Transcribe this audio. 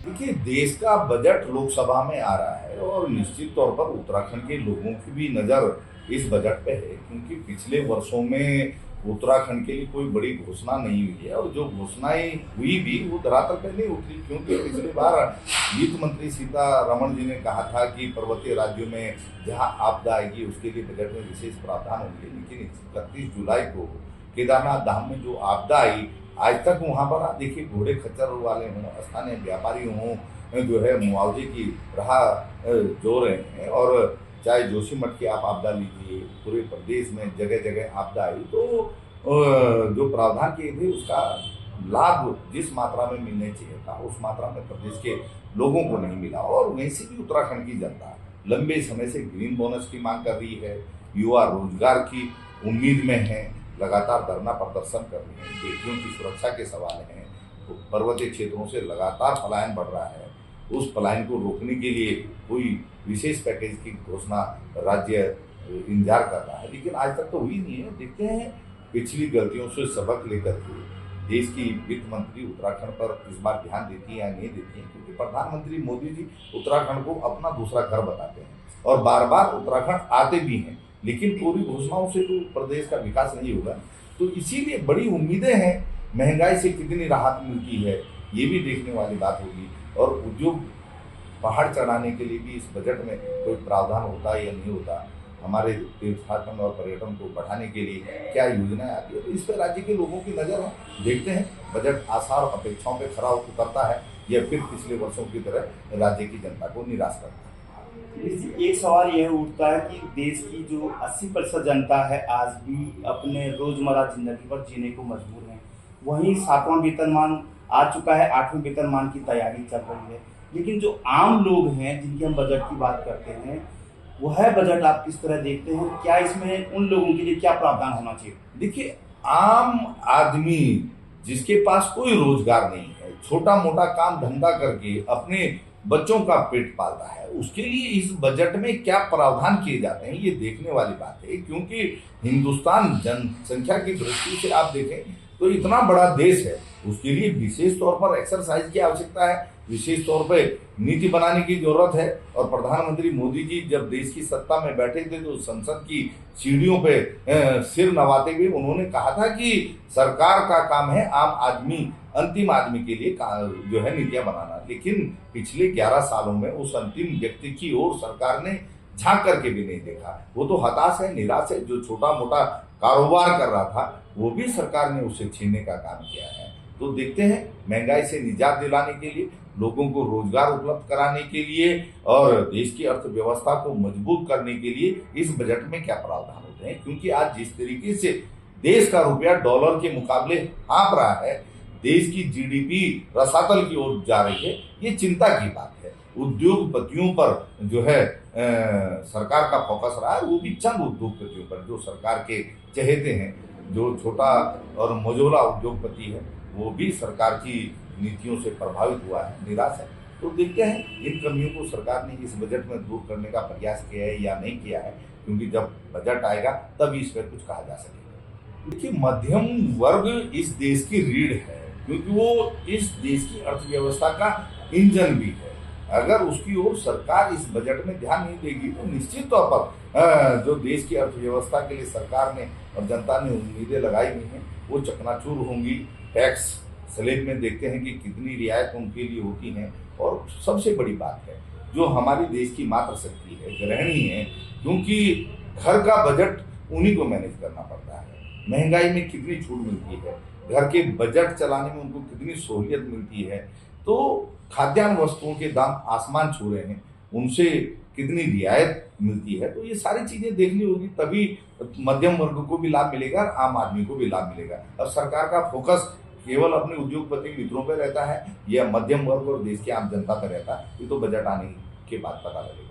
देखिए, देश का बजट लोकसभा में आ रहा है और निश्चित तौर पर उत्तराखंड के लोगों की भी नज़र इस बजट पे है, क्योंकि पिछले वर्षों में उत्तराखंड के लिए कोई बड़ी घोषणा नहीं हुई है और जो घोषणाएं हुई भी वो धरातल पे नहीं उतरी, क्योंकि पिछली बार वित्त मंत्री सीतारमण जी ने कहा था कि पर्वतीय राज्यों में जहां आपदा आएगी उसके लिए बजट में विशेष प्रावधान होंगे, लेकिन 31 जुलाई को केदारनाथ धाम में जो आपदा आई, आज तक वहाँ पर आप देखिए घोड़े खच्चर वाले हों, स्थानीय व्यापारी हों, जो है मुआवजे की राह जो रहे हैं। और चाहे जोशीमठ की आप आपदा लीजिए, पूरे प्रदेश में जगह जगह आपदा आई, तो जो प्रावधान किए थे उसका लाभ जिस मात्रा में मिलने चाहिए था उस मात्रा में प्रदेश के लोगों को नहीं मिला। और वैसे भी उत्तराखंड की जनता लंबे समय से ग्रीन बोनस की मांग कर रही है, युवा रोजगार की उम्मीद में है, लगातार धरना प्रदर्शन कर रहे हैं, बेटियों की सुरक्षा के सवाल हैं, तो पर्वतीय क्षेत्रों से लगातार पलायन बढ़ रहा है। उस पलायन को रोकने के लिए कोई विशेष पैकेज की घोषणा राज्य इंतजार कर रहा है, लेकिन आज तक तो हुई नहीं है। देखते हैं पिछली गलतियों से सबक लेकर के देश की वित्त मंत्री उत्तराखंड पर इस बार ध्यान देती है या नहीं देती है, क्योंकि प्रधानमंत्री मोदी जी उत्तराखंड को अपना दूसरा घर बताते हैं और बार बार उत्तराखंड आते भी हैं, लेकिन पूरी घोषणाओं से तो प्रदेश का विकास नहीं होगा। तो इसीलिए बड़ी उम्मीदें हैं, महंगाई से कितनी राहत मिलती है ये भी देखने वाली बात होगी, और उद्योग पहाड़ चढ़ाने के लिए भी इस बजट में कोई प्रावधान होता है या नहीं होता, हमारे तीर्थाटन और पर्यटन को बढ़ाने के लिए क्या योजनाएं आती है, तो इस पर राज्य के लोगों की नज़र है। देखते हैं बजट आशा और अपेक्षाओं पर खरा उतरता है या फिर पिछले वर्षों की तरह राज्य की जनता को निराश करता है। एक सवाल यह उठता है कि देश की जो 80% जनता है आज भी अपने रोजमर्रा जिंदगी पर जीने को मजबूर है। वहीं 7वां वेतनमान आ चुका है, 8वें वेतनमान की तैयारी चल रही है, लेकिन जो आम लोग हैं जिनकी हम बजट की बात करते हैं, वह बजट आप किस तरह देखते हैं? क्या इसमें उन लोगों के लिए क्या प्रावधान होना चाहिए? देखिए, आम आदमी जिसके पास कोई रोजगार नहीं है, छोटा मोटा काम धंधा करके अपने बच्चों का पेट पालता है, उसके लिए इस बजट में क्या प्रावधान किए जाते हैं ये देखने वाली बात है। क्योंकि हिंदुस्तान जनसंख्या की दृष्टि से आप देखें तो इतना बड़ा देश है, उसके लिए विशेष तौर पर एक्सरसाइज की आवश्यकता है, विशेष तौर पे नीति बनाने की जरूरत है। और प्रधानमंत्री मोदी जी जब देश की सत्ता में बैठे थे तो संसद की सीढ़ियों पे सिर नवाते हुए उन्होंने कहा था कि सरकार का काम है आम आदमी, अंतिम आदमी के लिए जो है नीतियां बनाना। लेकिन पिछले 11 सालों में उस अंतिम व्यक्ति की ओर सरकार ने झांक करके भी नहीं देखा। वो तो हताश है, निराश है। जो छोटा मोटा कारोबार कर रहा था वो भी सरकार ने उसे छीनने का काम किया है। तो देखते हैं महंगाई से निजात दिलाने के लिए, लोगों को रोजगार उपलब्ध कराने के लिए और देश की अर्थव्यवस्था को मजबूत करने के लिए इस बजट में क्या प्रावधान होते हैं। क्योंकि आज जिस तरीके से देश का रुपया डॉलर के मुकाबले हाँप रहा है, देश की जीडीपी रसातल की ओर जा रही है, ये चिंता की बात है। उद्योगपतियों पर जो है सरकार का फोकस रहा है, वो भी चंद उद्योगपतियों पर जो सरकार के चहेते हैं। जो छोटा और मझोला उद्योगपति है वो भी सरकार की नीतियों से प्रभावित हुआ है, निराश है। तो देखते हैं इन कमियों को सरकार ने इस बजट में दूर करने का प्रयास किया है या नहीं किया है, क्योंकि जब बजट आएगा तभी इस पर कुछ कहा जा सकेगा। देखिए, मध्यम वर्ग इस देश की रीढ़ है, क्योंकि वो इस देश की अर्थव्यवस्था का इंजन भी है। अगर उसकी ओर सरकार इस बजट में ध्यान नहीं देगी तो निश्चित तौर पर जो देश की अर्थव्यवस्था के लिए सरकार ने और जनता ने उम्मीदें लगाई हुई हैं वो चकनाचूर होंगी। टैक्स स्लैब में देखते हैं कि कितनी रियायत उनके लिए होती हैं। और सबसे बड़ी बात है जो हमारी देश की मात्र शक्ति है, गृहिणी है, क्योंकि घर का बजट उन्हीं को मैनेज करना पड़ता है। महंगाई में कितनी छूट मिलती है, घर के बजट चलाने में उनको कितनी सहूलियत मिलती है। तो खाद्यान्न वस्तुओं के दाम आसमान छू रहे हैं, उनसे कितनी रियायत मिलती है। तो ये सारी चीजें देखनी होगी, तभी मध्यम वर्ग को भी लाभ मिलेगा, आम आदमी को भी लाभ मिलेगा। अब सरकार का फोकस केवल अपने उद्योगपति मित्रों पर रहता है या मध्यम वर्ग और देश की आम जनता पर रहता है, ये तो बजट आने के बाद पता लगेगा।